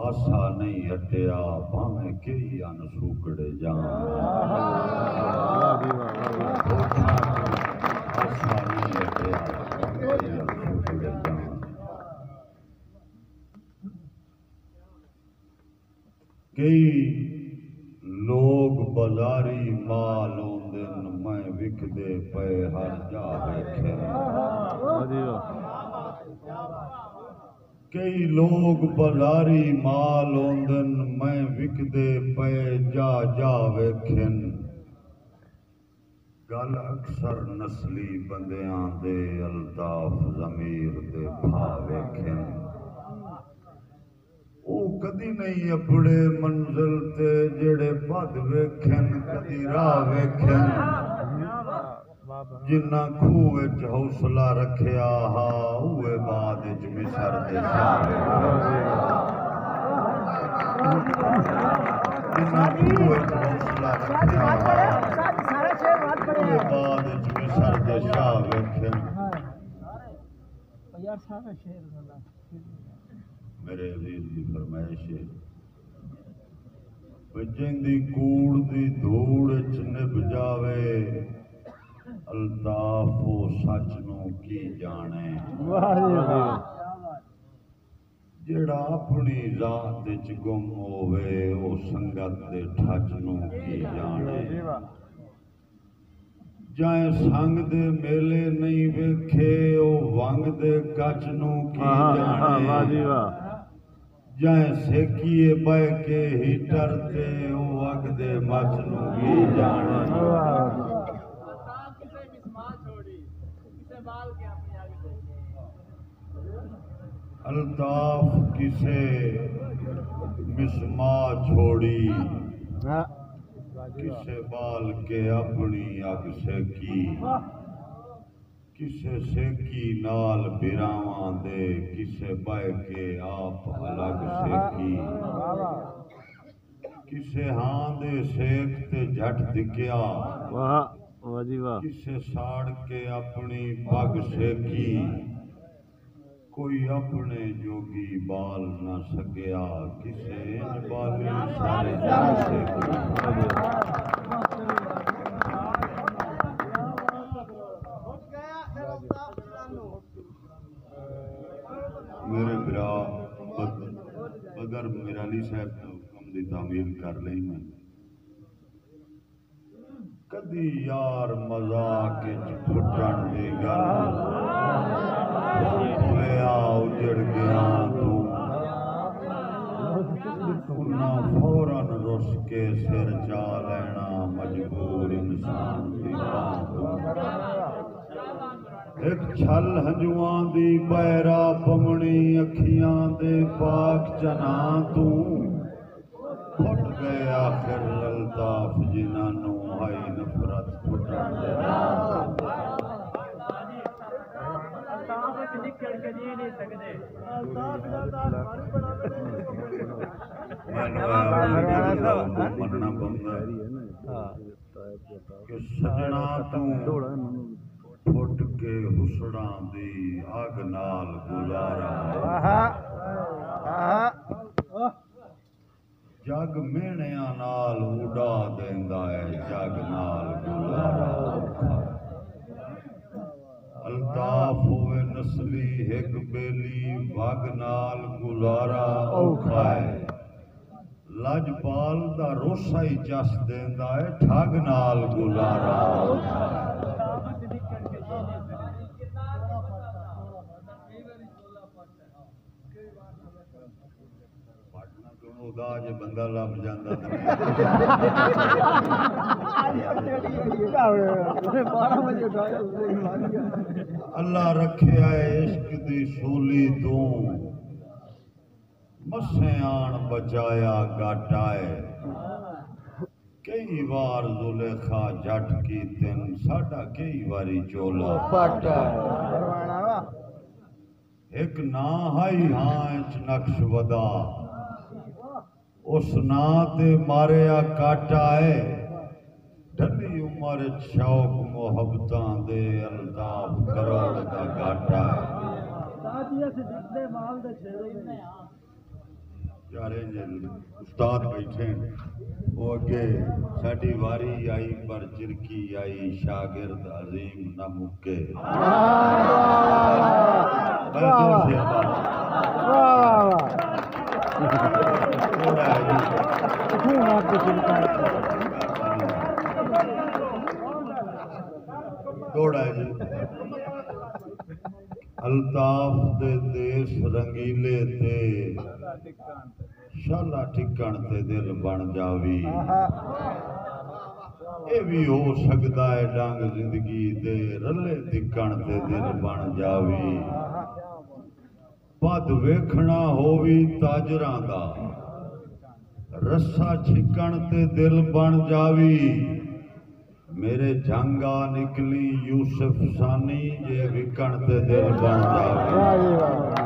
ہاسا نہیں ہٹیا بھاویں کئی ان سوکڑے جان ہاسا نہیں ہٹیا بھاویں کئی ان سوکڑے جان کئی لوگ بازاری مال اوندن میں وکدے پے ہر جا ویکھے کئی لوگ بازاری مال اوندن میں وکدے پے جا جا ویکھن گل اکثر نسلی بندیاں دے الطاف ضمیر دے بھا ویکھن او کدی نہیں اپڑے منزل تے جڑے بد ویکھن کدی راہ ویکھن جنہ کھوہ وچ حوصلہ رکھیا ہا اوے بعد وچ مصر دے شاہ جنہ کھوہ وچ حوصلہ رکھیا ہا اوے بعد وچ مصر دے شاہ ویکھن میرے عزیز کی فرمائش ہے جیندی کوڑ دی دھوڑ وچ نب جاوے الطاف و سچ نو کی جانے جڑا اپنی ذات وچ گم ہووے او سنگت دے ٹھچ نو کی جانے جائیں سنگ دے میلے نہیں ویکھے او ونگ دے گچ نو کی جانے جائیں سیکیے بے کے ہیٹر تے او اگ دے مچ نو کی جانے الطاف کسے مسما چھوڑی کسے بال کے اپنی اگ سیکی کسے سیکی نال براواں دے کسے بہ کے آپ الگ سیکی کسے ہاں دے سیک تے جھٹ دکیا کسے ساڑ کے اپنی پگ سیکی کوئی اپنے جوگی بال نہ سکیا کسے ان بالی سارے جان سیکی میرے برا بدر میرالی صاحب تو حکم دی تعمیل کر لئی میں کدی یار مذاق وچ پھٹن دی گل ہویا اجڑ گیا تو انہاں فوراً رس کے سر چا لینا مجبور انسان دی بات ایک چھل ہنجواں دی بیرا پمنی اکھیاں دے پاک چناں تو پھٹ گئے آخر الطاف جنہاں نو آئی نفرت پھٹن دے مننا بندہ کہ سجنا تو پھٹ کے حسڑاں دی اگ نال گزارا جگ مہنیاں نال اڈا دیندا ہے جگ نال گزارا الطاف ہوئے نسلی ایک بیلی وگ نال گزارا اوکھا ہے لجپال دا روسا ہی چس دیندا ہے ٹھگ نال گزارا اوکھا ہے جے بندہ لب جاندا اللہ رکھیا ہے عشق دی سولی تو مسے آن بچایا گٹ آئے کئی بار زلیخا جٹ کی تن ساڈا کئی باری چولا پٹ ایک نا ہائی ہانچ نقش ودا اس نا تے ماریا کٹ آئے ڈھلی عمر شوق محبتاں دے الطاف کروڑ دا گھٹ آئے یار استاد بیٹھے وہ اگے ساڈی واری آئی پر چرکی آئی شاگرد عظیم نہ مکے توڑا ہے جی الطاف دے دیس رنگیلے تے شالا ٹکن تے دل بن جاوی اے بھی ہو سکتا ہے ڈانگ زندگی دے رلے ٹکن تے دل بن جاوی پد ویکھنا ہووی تاجراں دا رسا چھکن تے دل بن جاوی میرے جھنگا نکلی یوسف ثانی جے وکن تے دل بن جاوی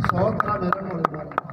سوت کا میرے مولے